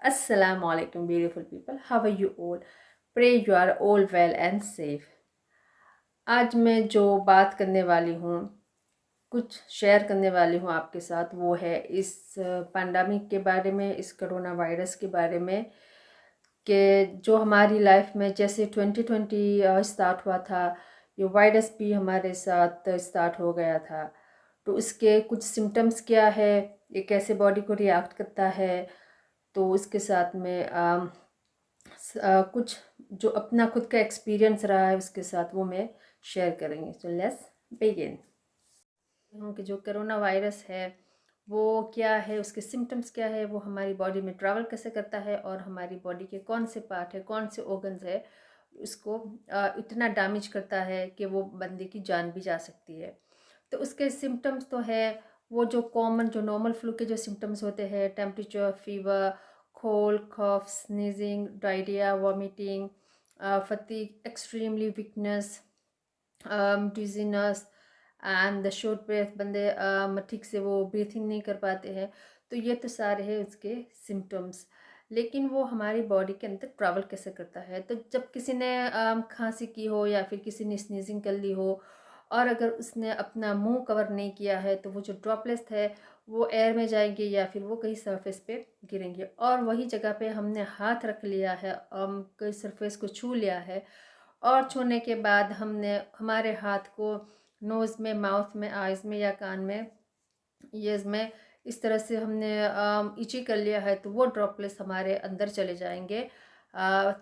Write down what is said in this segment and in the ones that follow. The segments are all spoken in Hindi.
Assalamu alaikum beautiful people. How are you all? Pray you are all well and safe. आज मैं जो बात करने वाली हूँ, कुछ शेयर करने वाली हूँ आपके साथ, वो है इस पैंडमिक के बारे में, इस कोरोना वायरस के बारे में, कि जो हमारी लाइफ में जैसे 2020 स्टार्ट हुआ था, ये वायरस भी हमारे साथ स्टार्ट हो गया था। तो उसके कुछ सिम्टम्स क्या है, ये कैसे बॉडी को रिएक्ट करता है, तो उसके साथ में कुछ जो अपना खुद का एक्सपीरियंस रहा है उसके साथ वो मैं शेयर करेंगे। So let's begin. कि जो कोरोना वायरस है वो क्या है, उसके सिम्टम्स क्या है, वो हमारी बॉडी में ट्रैवल कैसे करता है और हमारी बॉडी के कौन से पार्ट है, कौन से ऑर्गन्स है, उसको इतना डैमेज करता है कि वो बंदे की जान भी जा सकती है। तो उसके सिम्टम्स तो है वो जो कॉमन, जो नॉर्मल फ्लू के जो सिम्टम्स होते हैं, temperature, fever, cold, cough, sneezing, diarrhoea, vomiting, fatigue, extremely weakness, dizziness and the short breath, बंदे ठीक से वो ब्रीथिंग नहीं कर पाते हैं। तो ये तो सारे हैं उसके सिम्टम्स। लेकिन वो हमारी बॉडी के अंदर ट्रैवल कैसे करता है, तो जब किसी ने खांसी की हो या फिर किसी ने स्नीजिंग कर ली हो और अगर उसने अपना मुंह कवर नहीं किया है तो वो जो ड्रॉपलेट्स है वो एयर में जाएंगे या फिर वो कहीं सरफेस पे गिरेंगे। और वही जगह पे हमने हाथ रख लिया है, कोई सरफेस को छू लिया है और छूने के बाद हमने हमारे हाथ को नोज़ में, माउथ में, आइज़ में या कान में, ईयर्स में इस तरह से हमने इची कर लिया है, तो वो ड्रॉपलेट्स हमारे अंदर चले जाएंगे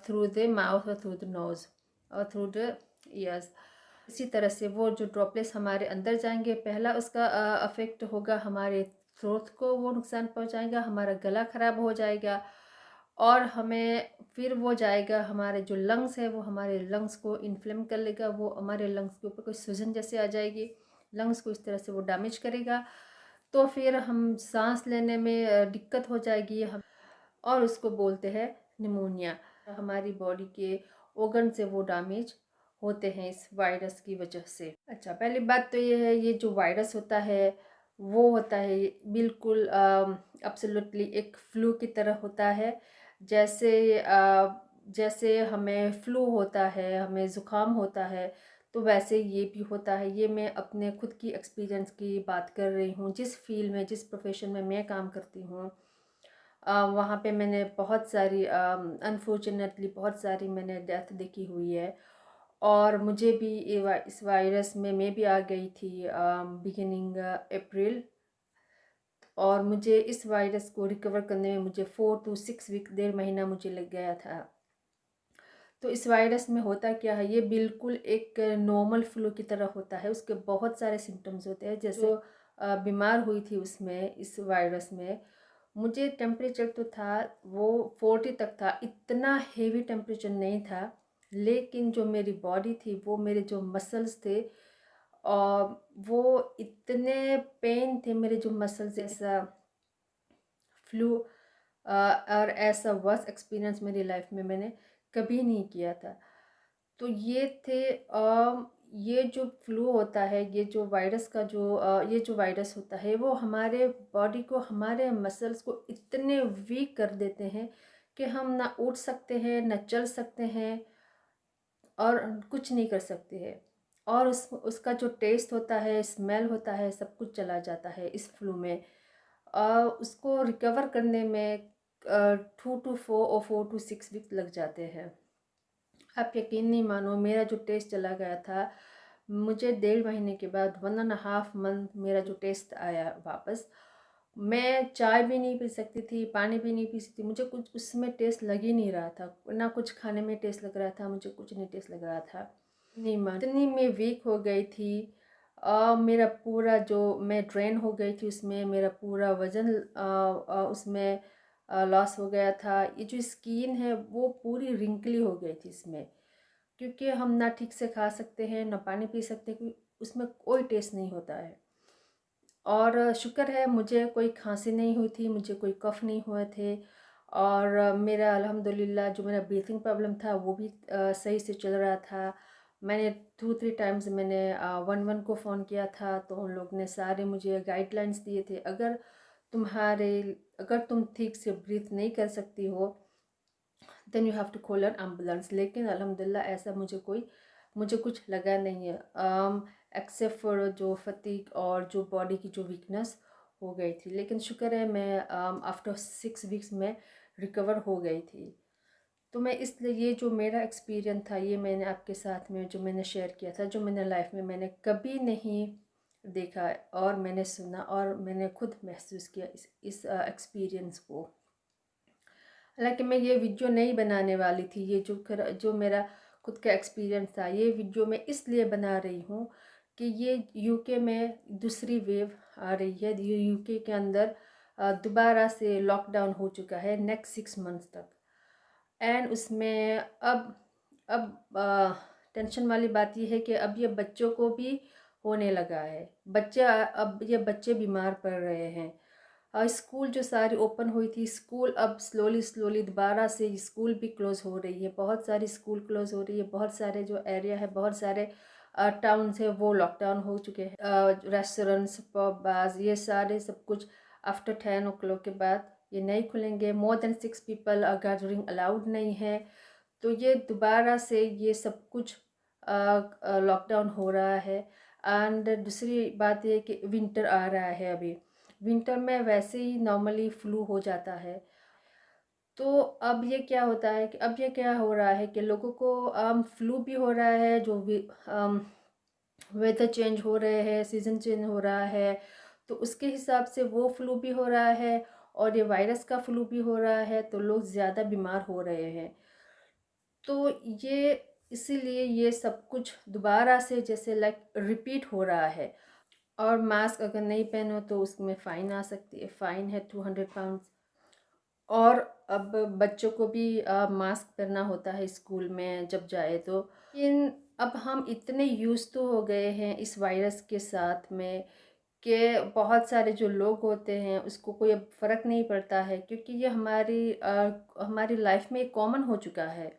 थ्रू द माउथ और थ्रू द नोज़ और थ्रू द ईयर्स। इसी तरह से वो जो ड्रॉपलेट्स हमारे अंदर जाएंगे, पहला उसका अफेक्ट होगा हमारे थ्रोट को, वो नुकसान पहुंचाएगा, हमारा गला ख़राब हो जाएगा और हमें फिर वो जाएगा हमारे जो लंग्स है, वो हमारे लंग्स को इन्फ्लेम कर लेगा, वो हमारे लंग्स के ऊपर कोई सूजन जैसे आ जाएगी, लंग्स को इस तरह से वो डैमेज करेगा। तो फिर हम सांस लेने में दिक्कत हो जाएगी हम, और उसको बोलते हैं निमोनिया। हमारी बॉडी के ऑर्गन से वो डैमेज होते हैं इस वायरस की वजह से। अच्छा, पहली बात तो ये है, ये जो वायरस होता है वो होता है बिल्कुल एब्सोल्युटली एक फ्लू की तरह होता है। जैसे जैसे हमें फ्लू होता है, हमें ज़ुकाम होता है, तो वैसे ये भी होता है। ये मैं अपने खुद की एक्सपीरियंस की बात कर रही हूँ। जिस फील्ड में, जिस प्रोफेशन में मैं काम करती हूँ, वहाँ पे मैंने बहुत सारी अनफॉर्चुनेटली बहुत सारी मैंने डेथ देखी हुई है। और मुझे भी इस वायरस में मैं भी आ गई थी बिगिनिंग अप्रैल, और मुझे इस वायरस को रिकवर करने में मुझे 4 to 6 वीक, 1.5 महीना मुझे लग गया था। तो इस वायरस में होता क्या है, ये बिल्कुल एक नॉर्मल फ्लू की तरह होता है। उसके बहुत सारे सिम्टम्स होते हैं। जैसे बीमार हुई थी उसमें, इस वायरस में मुझे टेम्परेचर तो था वो 40 तक था, इतना हेवी टेम्परेचर नहीं था। लेकिन जो मेरी बॉडी थी, वो मेरे जो मसल्स थे और वो इतने पेन थे मेरे जो मसल्स। ऐसा फ्लू और ऐसा वर्स्ट एक्सपीरियंस मेरी लाइफ में मैंने कभी नहीं किया था। तो ये थे ये जो फ्लू होता है, ये जो वायरस का जो ये जो वायरस होता है, वो हमारे बॉडी को, हमारे मसल्स को इतने वीक कर देते हैं कि हम ना उठ सकते हैं, ना चल सकते हैं और कुछ नहीं कर सकते हैं। और उसका जो टेस्ट होता है, स्मेल होता है, सब कुछ चला जाता है इस फ्लू में। उसको रिकवर करने में 2 to 4 और 4 to 6 वीक लग जाते हैं। आप यकीन नहीं मानो, मेरा जो टेस्ट चला गया था, मुझे 1.5 महीने के बाद, 1.5 मंथ मेरा जो टेस्ट आया वापस, मैं चाय भी नहीं पी सकती थी, पानी भी नहीं पी सकती। मुझे कुछ उसमें टेस्ट लग ही नहीं रहा था, ना कुछ खाने में टेस्ट लग रहा था, मुझे कुछ नहीं टेस्ट लग रहा था। नहीं मान, इतनी मैं वीक हो गई थी। मेरा पूरा जो, मैं ड्रेन हो गई थी उसमें, मेरा पूरा वज़न उसमें लॉस हो गया था। ये जो स्किन है वो पूरी रिंकली हो गई थी इसमें, क्योंकि हम ना ठीक से खा सकते हैं, ना पानी पी सकते, क्योंकि उसमें कोई टेस्ट नहीं होता है। और शुक्र है मुझे कोई खांसी नहीं हुई थी, मुझे कोई कफ नहीं हुए थे। और मेरा अल्हम्दुलिल्लाह जो मेरा ब्रीथिंग प्रॉब्लम था वो भी सही से चल रहा था। मैंने 2-3 टाइम्स मैंने 111 को फ़ोन किया था, तो उन लोग ने सारे मुझे गाइडलाइंस दिए थे। अगर तुम्हारे अगर तुम ठीक से ब्रीथ नहीं कर सकती हो then you have to call an ambulance. लेकिन अल्हम्दुलिल्लाह ऐसा मुझे कुछ लगा नहीं है, एक्सेप्ट फॉर जो फटीग और जो बॉडी की जो वीकनेस हो गई थी। लेकिन शुक्र है मैं आफ्टर 6 वीक्स में रिकवर हो गई थी। तो मैं इसलिए ये जो मेरा एक्सपीरियंस था ये मैंने आपके साथ में जो मैंने शेयर किया था, जो मैंने लाइफ में मैंने कभी नहीं देखा और मैंने सुना और मैंने खुद महसूस किया इस एक्सपीरियंस को। हालांकि मैं ये वीडियो नहीं बनाने वाली थी, ये जो मेरा खुद का एक्सपीरियंस था, ये वीडियो मैं इसलिए बना रही हूँ कि ये यूके में दूसरी वेव आ रही है। ये यूके के अंदर दोबारा से लॉकडाउन हो चुका है नेक्स्ट 6 मंथ्स तक। एंड उसमें अब टेंशन वाली बात यह है कि अब ये बच्चों को भी होने लगा है। अब ये बच्चे बीमार पड़ रहे हैं। स्कूल जो सारी ओपन हुई थी, स्कूल अब स्लोली दोबारा से स्कूल भी क्लोज़ हो रही है। बहुत सारी स्कूल क्लोज़ हो रही है, बहुत सारे जो एरिया है, बहुत सारे टाउन्स है वो लॉकडाउन हो चुके हैं। रेस्टोरेंट्स, पब, बार्स, ये सारे सब कुछ आफ्टर 10 o'clock के बाद ये नहीं खुलेंगे। More than 6 people gathering allowed नहीं है। तो ये दोबारा से ये सब कुछ लॉकडाउन हो रहा है। एंड दूसरी बात ये कि विंटर आ रहा है। अभी विंटर में वैसे ही नॉर्मली फ्लू हो जाता है। तो अब ये क्या होता है कि अब ये क्या हो रहा है कि लोगों को फ्लू भी हो रहा है, जो वेदर चेंज हो रहे हैं, सीज़न चेंज हो रहा है, तो उसके हिसाब से वो फ्लू भी हो रहा है और ये वायरस का फ्लू भी हो रहा है, तो लोग ज़्यादा बीमार हो रहे हैं। तो ये इसीलिए ये सब कुछ दोबारा से जैसे लाइक रिपीट हो रहा है। और मास्क अगर नहीं पहनो तो उसमें फ़ाइन आ सकती है, फ़ाइन है 200 pounds। और अब बच्चों को भी मास्क पहनना होता है स्कूल में जब जाए तो। लेकिन अब हम इतने यूज़ तो हो गए हैं इस वायरस के साथ में कि बहुत सारे जो लोग होते हैं उसको कोई अब फ़र्क नहीं पड़ता है, क्योंकि ये हमारी लाइफ में कॉमन हो चुका है।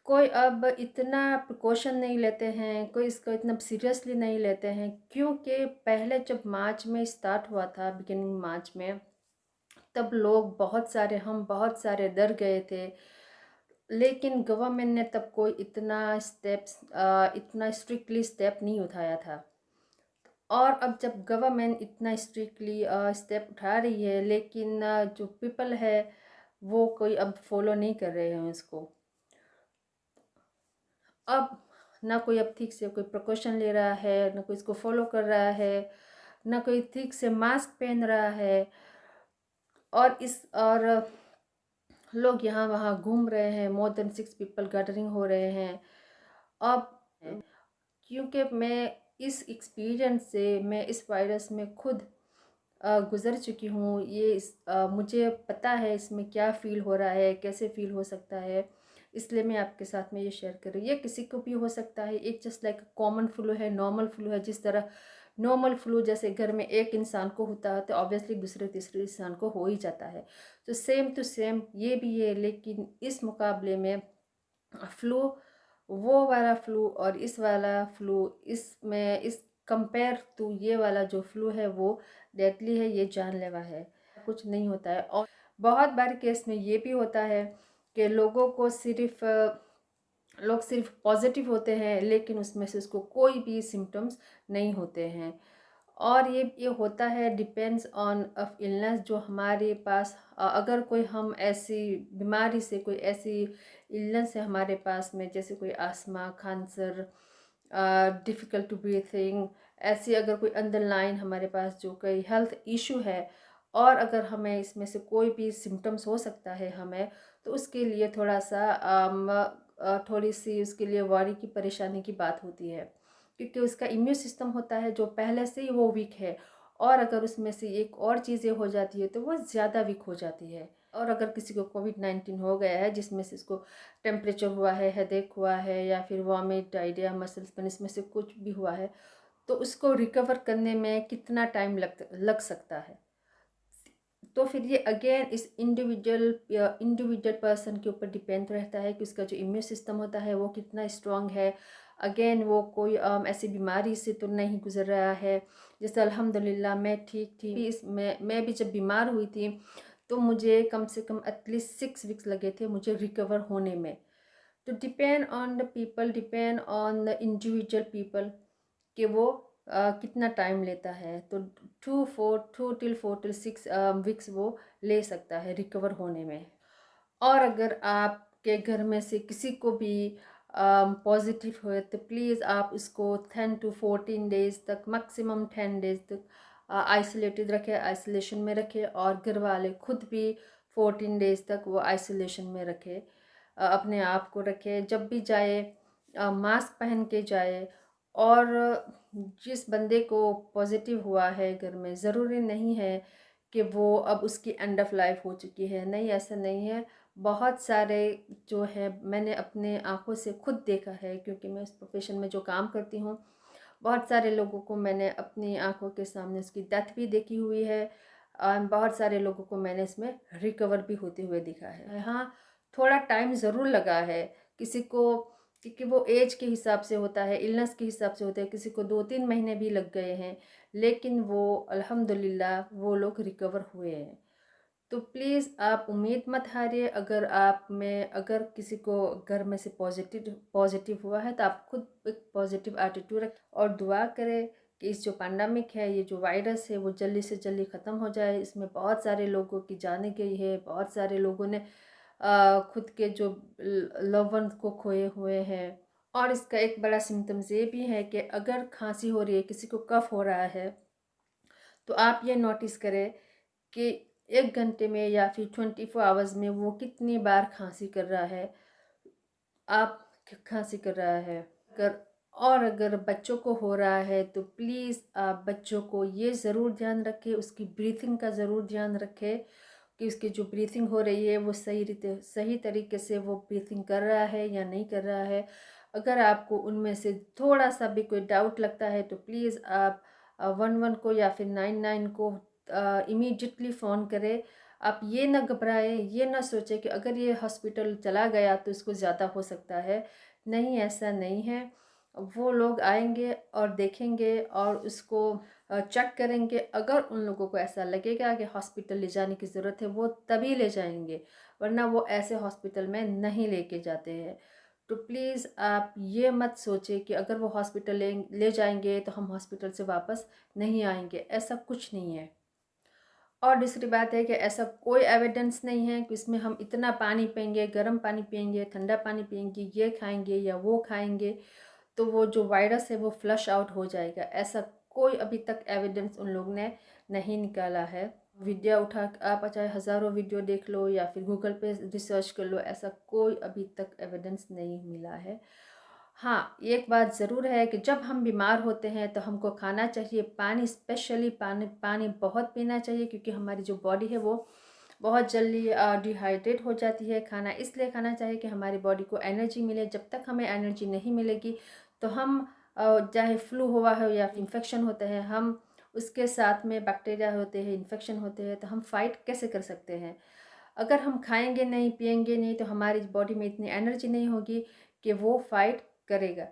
कोई अब इतना प्रिकॉशन नहीं लेते हैं, कोई इसको इतना सीरियसली नहीं लेते हैं, क्योंकि पहले जब मार्च में स्टार्ट हुआ था, बिगिनिंग मार्च में, तब लोग हम बहुत सारे डर गए थे। लेकिन गवर्नमेंट ने तब कोई इतना स्ट्रिक्टली स्टेप नहीं उठाया था। और अब जब गवर्नमेंट इतना स्ट्रिक्टली स्टेप उठा रही है, लेकिन जो पीपल है वो कोई अब फॉलो नहीं कर रहे हैं इसको। अब ना कोई अब ठीक से कोई प्रिकॉशन ले रहा है, ना कोई इसको फॉलो कर रहा है, ना कोई ठीक से मास्क पहन रहा है। और लोग यहाँ वहाँ घूम रहे हैं, मोर देन 6 people गैदरिंग हो रहे हैं। अब क्योंकि मैं इस एक्सपीरियंस से, मैं इस वायरस में खुद गुज़र चुकी हूँ, मुझे पता है इसमें क्या फ़ील हो रहा है, कैसे फ़ील हो सकता है, इसलिए मैं आपके साथ में ये शेयर कर रही हूँ। ये किसी को भी हो सकता है, एक जस्ट लाइक कॉमन फ्लू है, नॉर्मल फ्लू है। जिस तरह नॉर्मल फ्लू जैसे घर में एक इंसान को होता है तो ऑब्वियसली दूसरे तीसरे इंसान को हो ही जाता है, तो सेम टू सेम ये भी है। लेकिन इस मुकाबले में फ्लू, वो वाला फ्लू और इस वाला फ्लू, इसमें इस कंपेयर टू ये वाला जो फ्लू है वो डेडली है, ये जानलेवा है, कुछ नहीं होता है। और बहुत बार केस में ये भी होता है कि लोग सिर्फ पॉजिटिव होते हैं, लेकिन उसमें से उसको कोई भी सिम्टम्स नहीं होते हैं। और ये होता है डिपेंड्स ऑन ऑफ इलनेस जो हमारे पास, अगर कोई हम ऐसी बीमारी से, कोई ऐसी इलनेस है हमारे पास में, जैसे कोई आस्मा, कैंसर, डिफ़िकल्ट टू ब्रीथिंग, ऐसी अगर कोई अंडरलाइन हमारे पास जो कोई हेल्थ इशू है, और अगर हमें इसमें से कोई भी सिम्टम्स हो सकता है हमें, तो उसके लिए थोड़ी सी उसके लिए वरी की, परेशानी की बात होती है, क्योंकि उसका इम्यून सिस्टम होता है जो पहले से ही वो वीक है, और अगर उसमें से एक और चीज़ें हो जाती है तो वो ज़्यादा वीक हो जाती है। और अगर किसी को कोविड-19 हो गया है, जिसमें से इसको टेम्परेचर हुआ है, हेडेक हुआ है, या फिर वॉमिट, डायरिया, मसल्स पेन, इसमें से कुछ भी हुआ है, तो उसको रिकवर करने में कितना टाइम लग सकता है। तो फिर ये अगेन इस इंडिविजुअल पर्सन के ऊपर डिपेंड रहता है कि उसका जो इम्यून सिस्टम होता है वो कितना स्ट्रांग है। अगेन वो कोई ऐसी बीमारी से तो नहीं गुजर रहा है जैसे अल्हम्दुलिल्लाह मैं ठीक थी। इस मैं भी जब बीमार हुई थी तो मुझे कम से कम एटलीस्ट 6 वीक्स लगे थे मुझे रिकवर होने में। तो depend on the people, depend on the individual people कि वो कितना टाइम लेता है। तो 2 टिल 4 टिल 6 वीक्स वो ले सकता है रिकवर होने में। और अगर आपके घर में से किसी को भी पॉजिटिव हुए तो प्लीज़ आप इसको 10 to 14 डेज़ तक, मैक्सिमम 10 डेज़ तक आइसोलेटेड रखें, आइसोलेशन में रखें। और घर वाले खुद भी 14 डेज़ तक वो आइसोलेशन में रखें, अपने आप को रखें। जब भी जाए मास्क पहन के जाए। और जिस बंदे को पॉजिटिव हुआ है घर में, ज़रूरी नहीं है कि वो अब उसकी एंड ऑफ लाइफ हो चुकी है, नहीं, ऐसा नहीं है। बहुत सारे जो है मैंने अपने आँखों से खुद देखा है, क्योंकि मैं इस प्रोफेशन में जो काम करती हूँ, बहुत सारे लोगों को मैंने अपनी आँखों के सामने उसकी डेथ भी देखी हुई है। बहुत सारे लोगों को मैंने इसमें रिकवर भी होते हुए देखा है। हाँ, थोड़ा टाइम ज़रूर लगा है किसी को, क्योंकि वो एज के हिसाब से होता है, इलनेस के हिसाब से होता है। किसी को 2-3 महीने भी लग गए हैं, लेकिन वो अल्हम्दुलिल्लाह वो लोग रिकवर हुए हैं। तो प्लीज़ आप उम्मीद मत हारिए। अगर आप में अगर किसी को घर में से पॉजिटिव हुआ है तो आप खुद एक पॉजिटिव एटीट्यूड रखें और दुआ करें कि इस जो पैंडमिक है, ये जो वायरस है, वो जल्दी से जल्दी ख़त्म हो जाए। इसमें बहुत सारे लोगों की जानें गई है, बहुत सारे लोगों ने खुद के जो लव वंस को खोए हुए हैं। और इसका एक बड़ा सिम्टम्स ये भी है कि अगर खांसी हो रही है, किसी को कफ हो रहा है, तो आप ये नोटिस करें कि 1 घंटे में या फिर 24 आवर्स में वो कितनी बार खांसी कर रहा है, आप खांसी कर रहा है। अगर और अगर बच्चों को हो रहा है तो प्लीज़ आप बच्चों को ये ज़रूर ध्यान रखें, उसकी ब्रीथिंग का ज़रूर ध्यान रखें कि उसकी जो ब्रीथिंग हो रही है वो सही तरीके से वो ब्रीथिंग कर रहा है या नहीं कर रहा है। अगर आपको उनमें से थोड़ा सा भी कोई डाउट लगता है तो प्लीज़ आप 11 को या फिर 99 को इमीडिएटली फ़ोन करें। आप ये ना घबराएं, ये ना सोचें कि अगर ये हॉस्पिटल चला गया तो इसको ज़्यादा हो सकता है। नहीं, ऐसा नहीं है। वो लोग आएंगे और देखेंगे और उसको चेक करेंगे। अगर उन लोगों को ऐसा लगेगा कि हॉस्पिटल ले जाने की ज़रूरत है, वो तभी ले जाएंगे, वरना वो ऐसे हॉस्पिटल में नहीं लेके जाते हैं। तो प्लीज़ आप ये मत सोचें कि अगर वो हॉस्पिटल ले जाएंगे तो हम हॉस्पिटल से वापस नहीं आएंगे, ऐसा कुछ नहीं है। और दूसरी बात है कि ऐसा कोई एविडेंस नहीं है कि इसमें हम इतना पानी पिएंगे, गर्म पानी पिएंगे, ठंडा पानी पिएंगे, ये खाएंगे या वो खाएंगे तो वो जो वायरस है वो फ्लश आउट हो जाएगा। ऐसा कोई अभी तक एविडेंस उन लोग ने नहीं निकाला है। वीडियो उठा आप चाहे हज़ारों वीडियो देख लो या फिर गूगल पे रिसर्च कर लो, ऐसा कोई अभी तक एविडेंस नहीं मिला है। हाँ, एक बात ज़रूर है कि जब हम बीमार होते हैं तो हमको खाना चाहिए पानी, स्पेशली पानी, पानी बहुत पीना चाहिए, क्योंकि हमारी जो बॉडी है वो बहुत जल्दी डिहाइड्रेट हो जाती है। खाना इसलिए खाना चाहिए कि हमारी बॉडी को एनर्जी मिले। जब तक हमें एनर्जी नहीं मिलेगी तो हम चाहे फ्लू हुआ हो या इन्फेक्शन होते हैं, हम उसके साथ में बैक्टीरिया होते हैं, इन्फेक्शन होते हैं, तो हम फाइट कैसे कर सकते हैं। अगर हम खाएंगे नहीं, पिएंगे नहीं, तो हमारी बॉडी में इतनी एनर्जी नहीं होगी कि वो फाइट करेगा।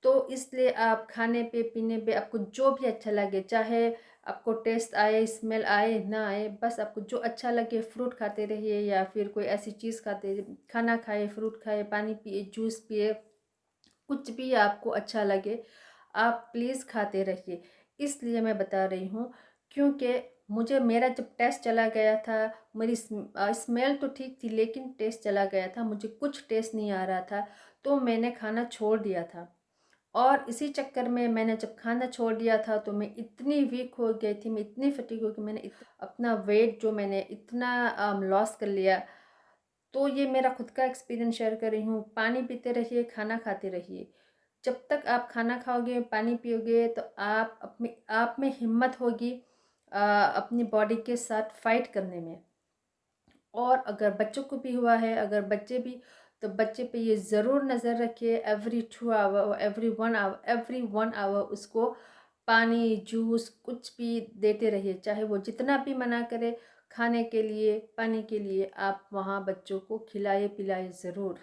तो इसलिए आप खाने पे पीने पे आपको जो भी अच्छा लगे, चाहे आपको टेस्ट आए, स्मेल आए ना आए, बस आपको जो अच्छा लगे फ्रूट खाते रहिए या फिर कोई ऐसी चीज़ खाना खाए, फ्रूट खाए, पानी पिए, जूस पिए, कुछ भी आपको अच्छा लगे आप प्लीज़ खाते रहिए। इसलिए मैं बता रही हूँ, क्योंकि मेरा जब टेस्ट चला गया था, मेरी स्मेल तो ठीक थी लेकिन टेस्ट चला गया था, मुझे कुछ टेस्ट नहीं आ रहा था, तो मैंने खाना छोड़ दिया था। और इसी चक्कर में मैंने जब खाना छोड़ दिया था तो मैं इतनी वीक हो गई थी, मैं इतनी फटीग हो गई, मैंने अपना वेट जो मैंने इतना लॉस कर लिया। तो ये मेरा खुद का एक्सपीरियंस शेयर कर रही हूँ। पानी पीते रहिए, खाना खाते रहिए। जब तक आप खाना खाओगे, पानी पियोगे, तो आप में हिम्मत होगी अपनी बॉडी के साथ फाइट करने में। और अगर बच्चों को भी हुआ है, अगर बच्चे भी, तो बच्चे पे ये ज़रूर नज़र रखिए, एवरी 2 आवर, एवरी 1 आवर उसको पानी, जूस कुछ भी देते रहिए। चाहे वो जितना भी मना करे खाने के लिए, पानी के लिए, आप वहाँ बच्चों को खिलाए पिलाए ज़रूर।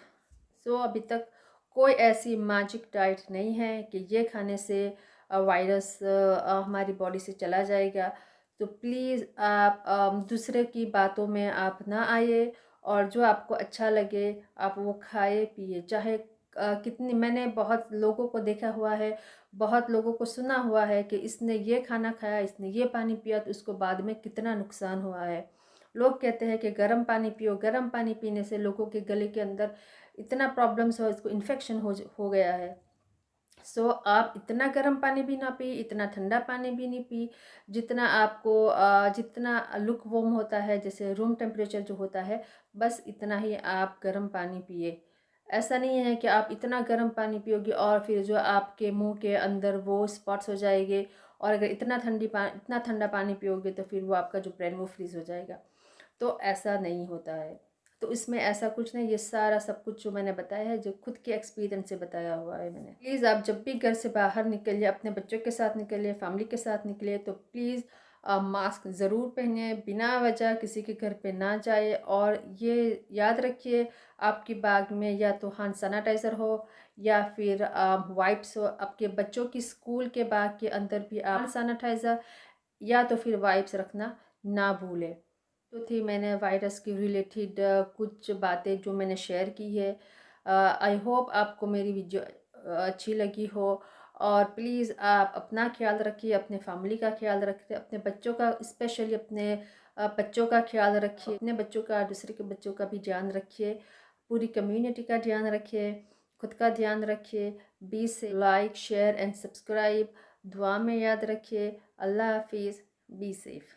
अभी तक कोई ऐसी मैजिक डाइट नहीं है कि ये खाने से वायरस हमारी बॉडी से चला जाएगा। तो प्लीज़ आप दूसरे की बातों में आप ना आइए, और जो आपको अच्छा लगे आप वो खाए पिए। चाहे कितनी, मैंने बहुत लोगों को देखा हुआ है, बहुत लोगों को सुना हुआ है कि इसने ये खाना खाया, इसने ये पानी पिया तो उसको बाद में कितना नुकसान हुआ है। लोग कहते हैं कि गर्म पानी पियो, गर्म पानी पीने से लोगों के गले के अंदर इतना प्रॉब्लम्स हो, इसको इन्फेक्शन हो गया है। सो आप इतना गर्म पानी भी ना पी, इतना ठंडा पानी भी नहीं पी, जितना आपको जितना लुक वार्म होता है, जैसे रूम टेम्परेचर जो होता है, बस इतना ही आप गर्म पानी पिए। ऐसा नहीं है कि आप इतना गर्म पानी पियोगे और फिर जो आपके मुंह के अंदर वो स्पॉट्स हो जाएंगे, और अगर इतना ठंडा पानी पियोगे तो फिर वो आपका जो ब्रेन वो फ्रीज हो जाएगा। तो ऐसा नहीं होता है। तो इसमें ऐसा कुछ नहीं, ये सारा सब कुछ जो मैंने बताया है, जो खुद के एक्सपीरियंस से बताया हुआ है मैंने। प्लीज़ आप जब भी घर से बाहर निकलिए, अपने बच्चों के साथ निकलिए, फैमिली के साथ निकलिए, तो प्लीज़ मास्क ज़रूर पहनिए, बिना वजह किसी के घर पे ना जाए। और ये याद रखिए, आपकी बैग में या तो हैंड सैनिटाइज़र हो या फिर वाइप्स हो। आपके बच्चों की स्कूल के बैग के अंदर भी आप सैनिटाइज़र या तो फिर वाइप्स रखना ना भूलें। तो थी मैंने वायरस की रिलेटेड कुछ बातें जो मैंने शेयर की है। आई होप आपको मेरी वीडियो अच्छी लगी हो। और प्लीज़ आप अपना ख्याल रखिए, अपने फैमिली का ख्याल रखिए, अपने बच्चों का, स्पेशली अपने बच्चों का ख्याल रखिए, अपने बच्चों का, दूसरे के बच्चों का भी ध्यान रखिए, पूरी कम्युनिटी का ध्यान रखिए, खुद का ध्यान रखिए। बी से लाइक शेयर एंड सब्सक्राइब, दुआ में याद रखिए। अल्लाह हाफिज़, बी सेफ।